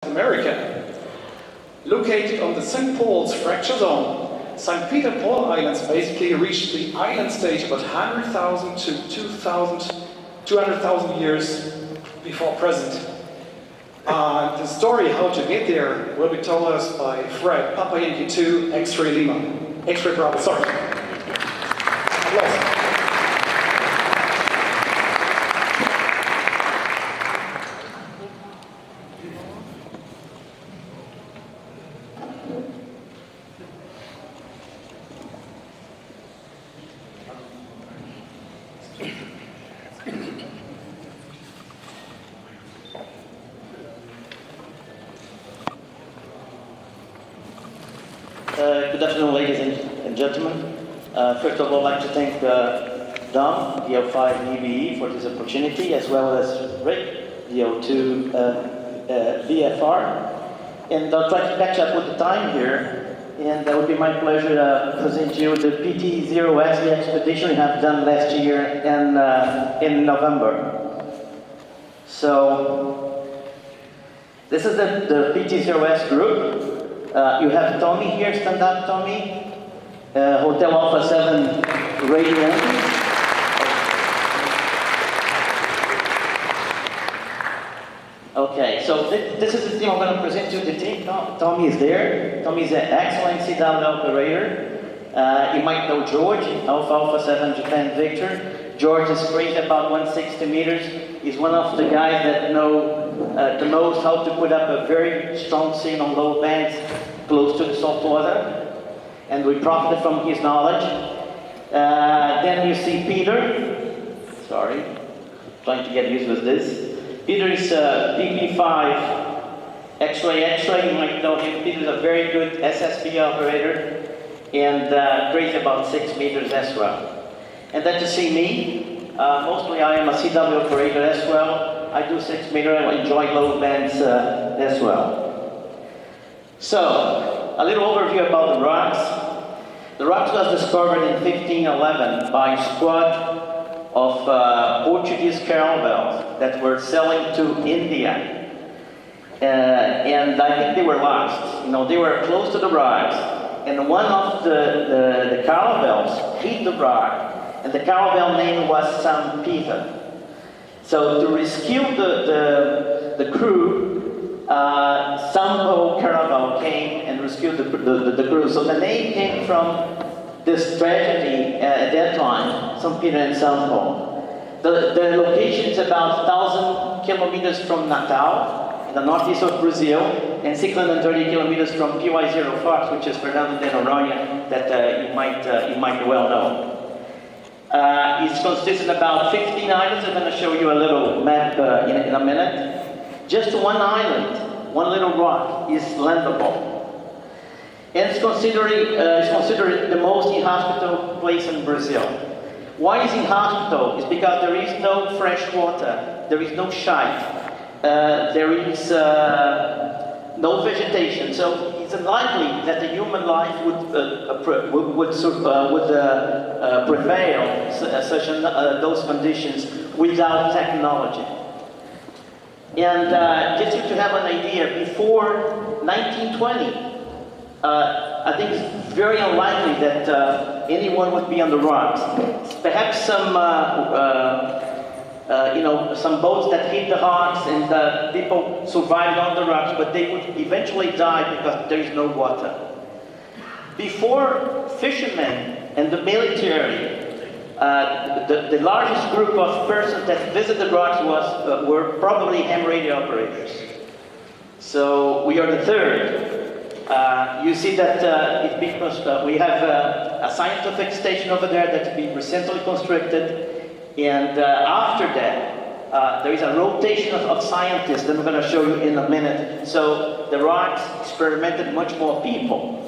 America. Located on the St. Paul's fracture zone, St. Peter Paul Islands basically reached the island stage about 100,000 to 200,000 years before present. The story how to get there will be told us by Fred, Papa Yankee 2, X-Ray Lima. X-Ray Bravo, sorry. Applause. Good afternoon, ladies and gentlemen. First of all, I'd like to thank Dom, the O5 EBE, for this opportunity, as well as Rick, the O2 VFR. And I'll try to catch up with the time here. And it would be my pleasure to present you the PT0S, the expedition we have done last year in November. So, this is the PT0S group. You have Tommy here, stand up, Tommy. Hotel Alpha 7 radio. Okay, so this is the team I'm going to present you. The team, Tommy is there. Tommy is an excellent CW operator. You might know George, Alpha 7 Japan Victor. George is crazy about 160 meters. He's one of the guys that know the most how to put up a very strong scene on low bands close to the salt water. And we profited from his knowledge. Then you see Peter. Sorry, trying to get used with this. Peter is DP5 X-ray. You might know him. Peter is a very good SSB operator and crazy about 6 meters as well. And then to see me, mostly I am a CW operator as well. I do 6 meter, I enjoy low bands as well. So, a little overview about the rocks. The rocks was discovered in 1511 by a squad of Portuguese caravels that were selling to India. And I think they were lost. You know, they were close to the rocks. And one of the caravels hit the rock. And the caravel name was St. Peter. So to rescue the crew, Sampo Caravel came and rescued the crew. So the name came from this tragedy at that time, St. Peter and Sampo. The location is about 1,000 kilometers from Natal, in the northeast of Brazil, and 630 kilometers from PY04, which is Fernando de Noronha, that you might well know. It's consisted of about 15 islands. I'm going to show you a little map in a minute. Just one island, one little rock, is landable. And it's considered the most inhospitable place in Brazil. Why is inhospitable? It's because there is no fresh water, there is no shite, there is no vegetation. So it's unlikely that the human life would prevail such those conditions without technology. And just to have an idea, before 1920, I think it's very unlikely that anyone would be on the rocks. Perhaps some boats that hit the rocks and people survived on the rocks, but they would eventually die because there is no water. Before fishermen and the military, the largest group of persons that visited the rocks were probably HAMRADIO operators. So we are the third. You see that we have a scientific station over there that's been recently constructed. And after that, there is a rotation of scientists that I'm going to show you in a minute. So the rocks experimented much more people.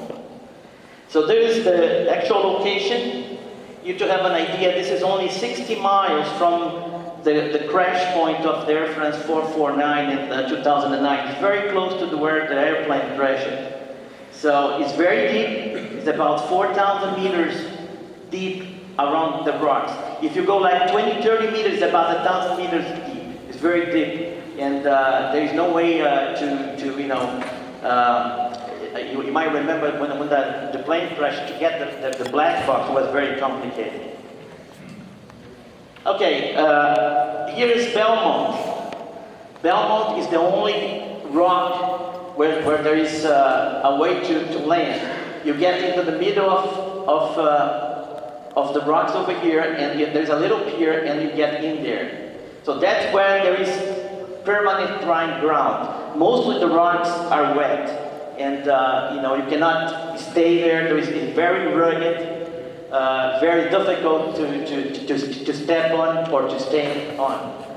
So there is the actual location. You to have an idea, this is only 60 miles from the crash point of the Air France 449 in 2009. It's very close to where the airplane crashed. So it's very deep. It's about 4,000 meters deep around the rocks. If you go like 20, 30 meters, about 1,000 meters deep. It's very deep. and there is no way to you know, you might remember when the plane crashed, to get the black box was very complicated. Okay, here is Belmont. Belmont is the only rock where there is a way to land. You get into the middle of the rocks over here, and there's a little pier, and you get in there. So that's where there is permanent dry ground. Mostly the rocks are wet, and you know, you cannot stay there. It's very rugged. Very difficult to step on or to stand on.